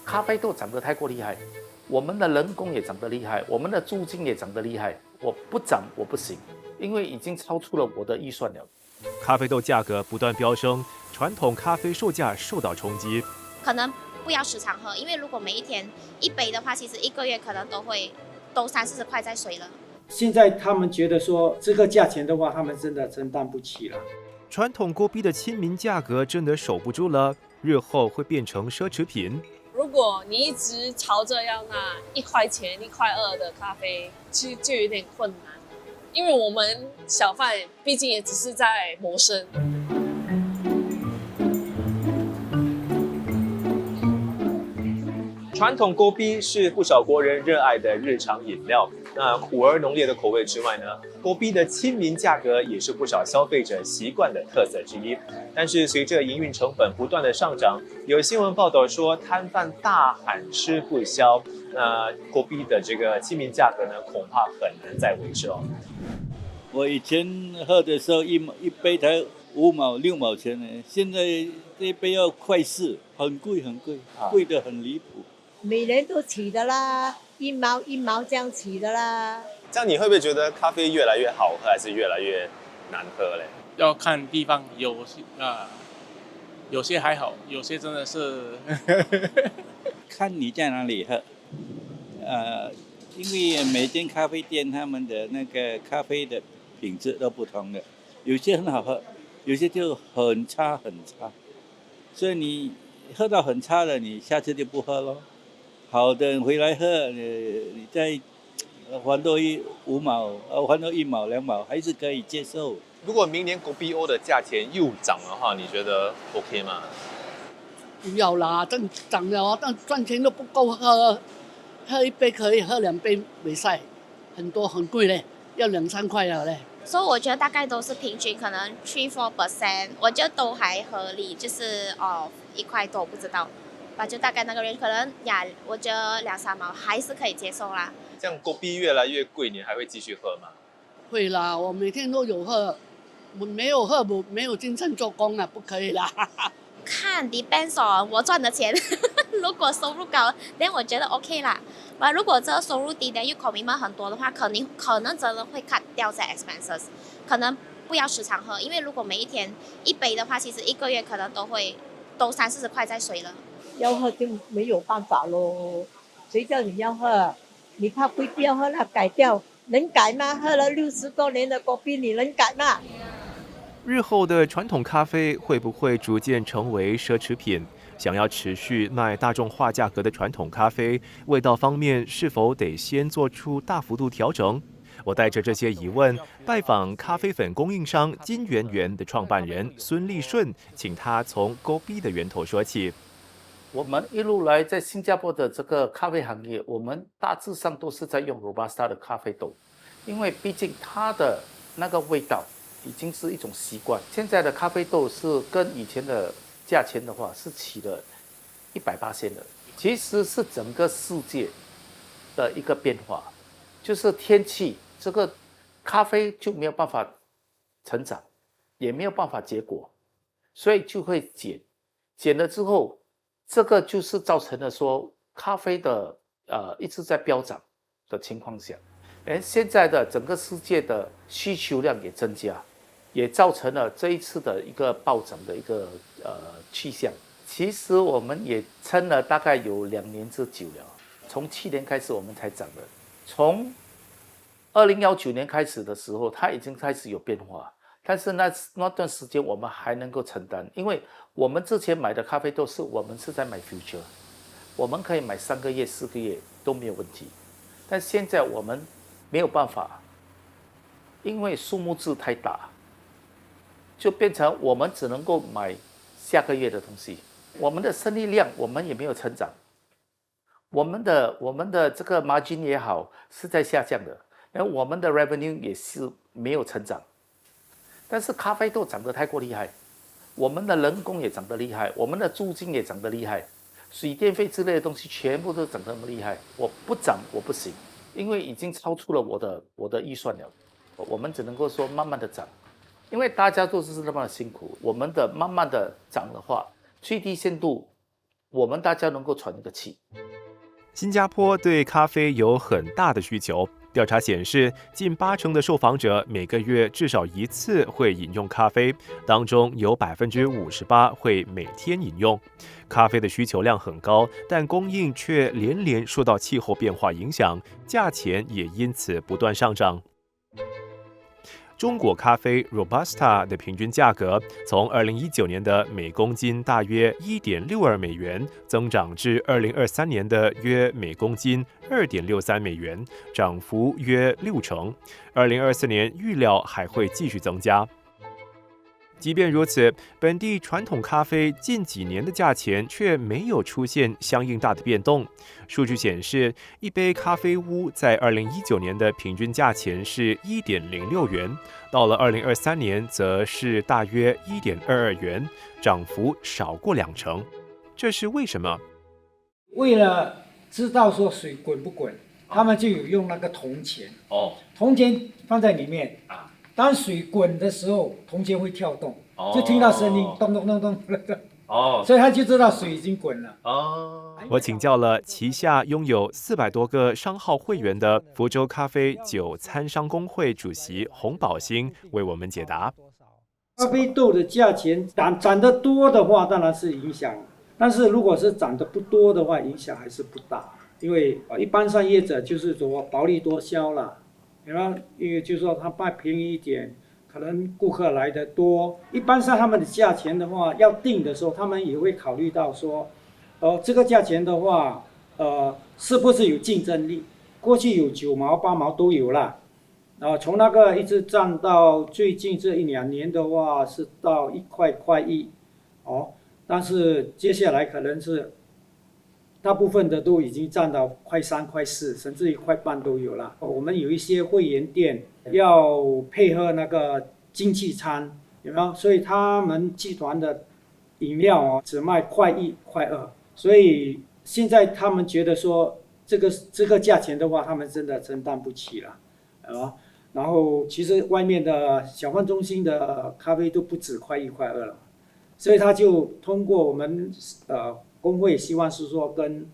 咖啡豆涨得太过厉害，我们的人工也涨得厉害，我们的租金也涨得厉害，我不涨我不行，因为已经超出了我的预算了。咖啡豆价格不断飙升，传统咖啡售价受到冲击。可能不要时常喝，因为如果每一天一杯的话，其实一个月可能都30-40块在水了。现在他们觉得说这个价钱的话，他们真的承担不起了。传统锅逼的亲民价格真的守不住了，日后会变成奢侈品。如果你一直朝着要那1块钱、1块2的咖啡，其实就有点困难，因为我们小贩毕竟也只是在谋生。传统锅逼是不少国人热爱的日常饮料。那苦而浓烈的口味之外呢，锅逼的亲民价格也是不少消费者习惯的特色之一。但是随着营运成本不断的上涨，有新闻报道说摊贩大喊吃不消，那锅逼的这个亲民价格呢，恐怕很难再维持哦。我以前喝的时候一杯才5毛6毛钱呢，现在这一杯要快4，很贵很贵，贵得很离谱。每年都起的啦，1毛1毛这样起的啦。这样你会不会觉得咖啡越来越好喝，还是越来越难喝嘞？要看地方，有些还好，有些真的是看你在哪里喝，因为每间咖啡店他们的那个咖啡的品质都不同的，有些很好喝，有些就很差很差，所以你喝到很差的，你下次就不喝咯。好的回来喝，你再还多5毛，还多1毛2毛，还是可以接受。如果明年国 BO 的价钱又涨的话，你觉得 OK 吗？不要啦，这涨了，但赚钱都不够喝，喝一杯可以喝2杯没晒，很多很贵嘞，要2-3块了嘞。所以我觉得大概都是平均，可能3-4%，我觉得都还合理，就是1块多不知道。就大概那个人可能我觉得2-3毛还是可以接受啦。这样锅逼越来越贵，你还会继续喝吗？会啦，我每天都有喝，我没有喝没有精神做工啊，不可以啦。看 depends on 我赚的钱，如果收入高，那我觉得 OK 啦。如果这个收入低的又 commitment 很多的话，可能真的会 cut 掉这 expenses， 可能不要时常喝，因为如果每一天一杯的话，其实一个月可能都30-40块在水了。要喝就没有办法咯，谁叫你要喝？你怕贵不要喝了，改掉能改吗？喝了60多年的锅逼，你能改吗？日后的传统咖啡会不会逐渐成为奢侈品？想要持续卖大众化价格的传统咖啡，味道方面是否得先做出大幅度调整？我带着这些疑问拜访咖啡粉供应商金圆圆的创办人孙立顺，请他从锅逼的源头说起。我们一路来在新加坡的这个咖啡行业，我们大致上都是在用 Robusta 的咖啡豆，因为毕竟它的那个味道已经是一种习惯。现在的咖啡豆是跟以前的价钱的话是起了180%的，其实是整个世界的一个变化，就是天气，这个咖啡就没有办法成长，也没有办法结果，所以就会减了之后。这个就是造成了说咖啡的一直在飙涨的情况下，现在的整个世界的需求量也增加，也造成了这一次的一个暴涨的一个趋向。其实我们也撑了大概有2年之久了，从去年开始我们才涨的，从2019年开始的时候，它已经开始有变化。但是那段时间我们还能够承担，因为我们之前买的咖啡豆我们是在买 future， 我们可以买3个月4个月都没有问题。但现在我们没有办法，因为数目字太大，就变成我们只能够买下个月的东西。我们的生意量我们也没有成长，我们的这个 margin 也好是在下降的，然后我们的 revenue 也是没有成长。但是咖啡豆涨得太过厉害，我们的人工也涨得厉害，我们的租金也涨得厉害，水电费之类的东西全部都涨得那么厉害，我不涨我不行，因为已经超出了我的预算了。我们只能够说慢慢的涨，因为大家都是那么辛苦，我们的慢慢的涨的话，最低限度我们大家能够喘一个气。新加坡对咖啡有很大的需求。调查显示，近80%的受访者每个月至少一次会饮用咖啡，当中有58%会每天饮用。咖啡的需求量很高，但供应却连连受到气候变化影响，价钱也因此不断上涨。中国咖啡 Robusta 的平均价格从2019年的每公斤大约1.62美元，增长至2023年的约每公斤2.63美元，涨幅约60%。2024年预料还会继续增加。即便如此，本地传统咖啡近几年的价钱却没有出现相应大的变动。数据显示，一杯咖啡屋在2019年的平均价钱是1.06元，到了2023年则是大约1.22元，涨幅少过2成。这是为什么？为了知道说水滚不滚，他们就有用那个铜钱。铜钱放在里面。当水滚的时候，铜钱会跳动，就听到声音，咚咚咚咚咚，所以他就知道水已经滚了。我请教了旗下拥有400多个商号会员的福州咖啡酒参商工会主席洪宝兴，为我们解答。咖啡豆的价钱涨得多的话，当然是影响，但是如果是涨得不多的话，影响还是不大，因为一般上业者就是说薄利多销了。然后，因为就是说他卖便宜一点，可能顾客来的多。一般上他们的价钱的话，要定的时候，他们也会考虑到说，这个价钱的话，是不是有竞争力？过去有9毛、8毛都有啦，从那个一直涨到最近这1-2年的话，是到1块1，但是接下来可能是。大部分的都已经占到快3、快4，甚至于快半都有了。我们有一些会员店要配合那个经济餐，有没有？所以他们集团的饮料只卖快1、快2，所以现在他们觉得说这个价钱的话，他们真的承担不起了，然后其实外面的小贩中心的咖啡都不止快1、快2了，所以他就通过我们工会希望是说跟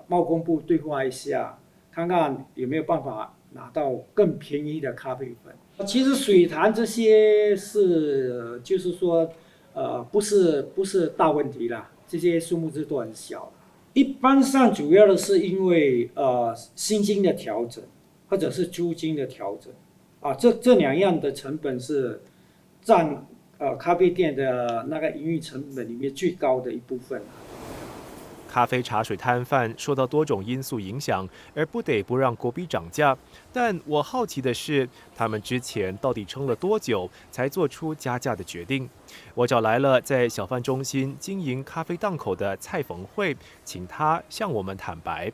贸工部对话一下，看看有没有办法拿到更便宜的咖啡粉。其实水潭这些是就是说不是大问题啦，这些数目字都很小。一般上主要的是因为薪金的调整或者是租金的调整这2样的成本是占咖啡店的那个营运成本里面最高的一部分。咖啡茶水摊贩受到多种因素影响，而不得不让果比涨价。但我好奇的是，他们之前到底撑了多久才做出加价的决定？我找来了在小贩中心经营咖啡档口的蔡逢慧，请他向我们坦白。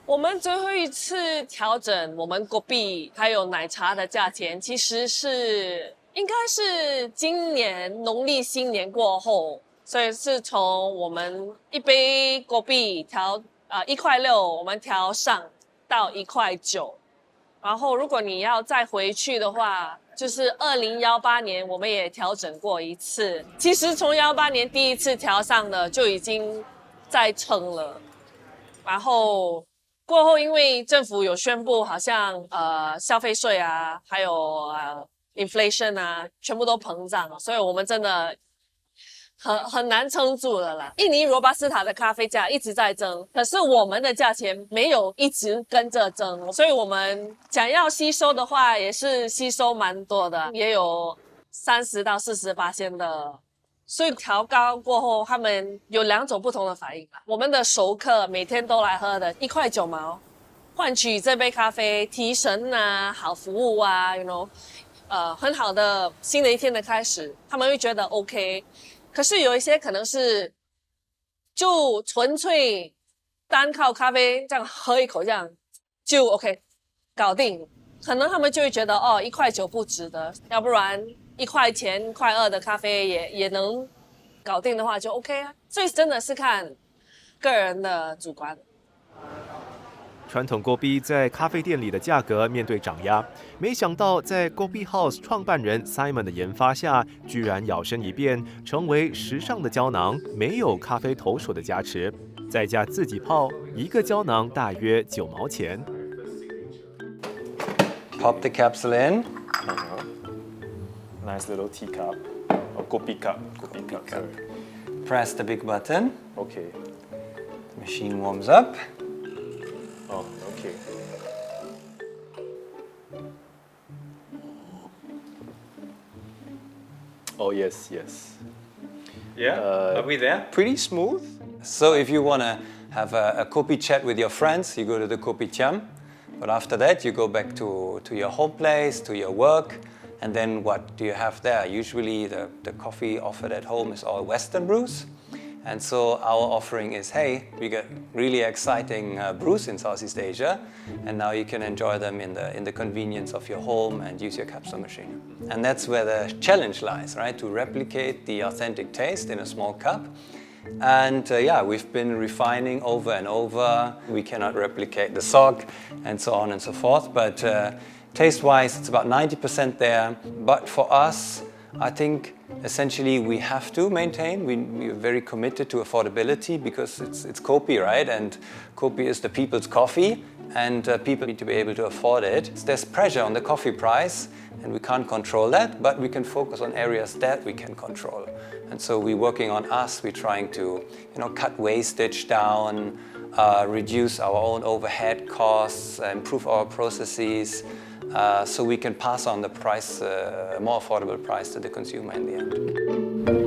我们最后一次调整我们果比还有奶茶的价钱，其实应该是今年农历新年过后，所以是从我们一杯果比调1块6，我们调上到1块9，然后如果你要再回去的话，就是2018年我们也调整过一次。其实从18年第一次调上的就已经在撑了，然后过后因为政府有宣布，好像消费税啊，还有inflation 啊，全部都膨胀，所以我们真的很难撑住了啦。印尼罗巴斯塔的咖啡价一直在增，可是我们的价钱没有一直跟着增，所以我们想要吸收的话，也是吸收蛮多的，也有30到40%的。所以调高过后，他们有2种不同的反应。我们的熟客每天都来喝的1块9毛，换取这杯咖啡提神啊，好服务啊 很好的新的一天的开始，他们会觉得 OK。可是有一些可能是就纯粹单靠咖啡这样喝一口这样就 OK 搞定，可能他们就会觉得1块9不值得，要不然1块钱1块2的咖啡也能搞定的话就 OK 啊。所以真的是看个人的主观。传统锅逼在咖啡店里的价格面对涨压，没想到在 Kopi House 创办人 Simon 的研发下，居然摇身一变，成为时尚的胶囊，没有咖啡投手的加持，在家自己泡，一个胶囊大约9毛钱。Pop the capsule in. Nice little teacup. Or kopi cup. Kopi cup. Sorry. Press the big button. Okay. The machine warms up. Oh, okay. Oh, yes, yes. Yeah, are we there? Pretty smooth. So if you want to have a kopi chat with your friends, you go to the kopitiam. But after that, you go back to your home place, to your work. And then what do you have there? Usually the coffee offered at home is all Western brews. And so our offering is, hey, we got really exciting brews in Southeast Asia, and now you can enjoy them in the convenience of your home and use your capsule machine. And that's where the challenge lies, right? To replicate the authentic taste in a small cup. And yeah, we've been refining over and over. We cannot replicate the SOG and so on and so forth, but taste-wise, it's about 90% there. But for us, I think essentially we have to maintain. We're very committed to affordability because it's Kopi, right? And Kopi is the people's coffee, and people need to be able to afford it. There's pressure on the coffee price, and we can't control that, but we can focus on areas that we can control. And so we're working on us. We're trying to, cut wastage down, reduce our own overhead costs, improve our processes. So we can pass on the price, a more affordable price to the consumer in the end.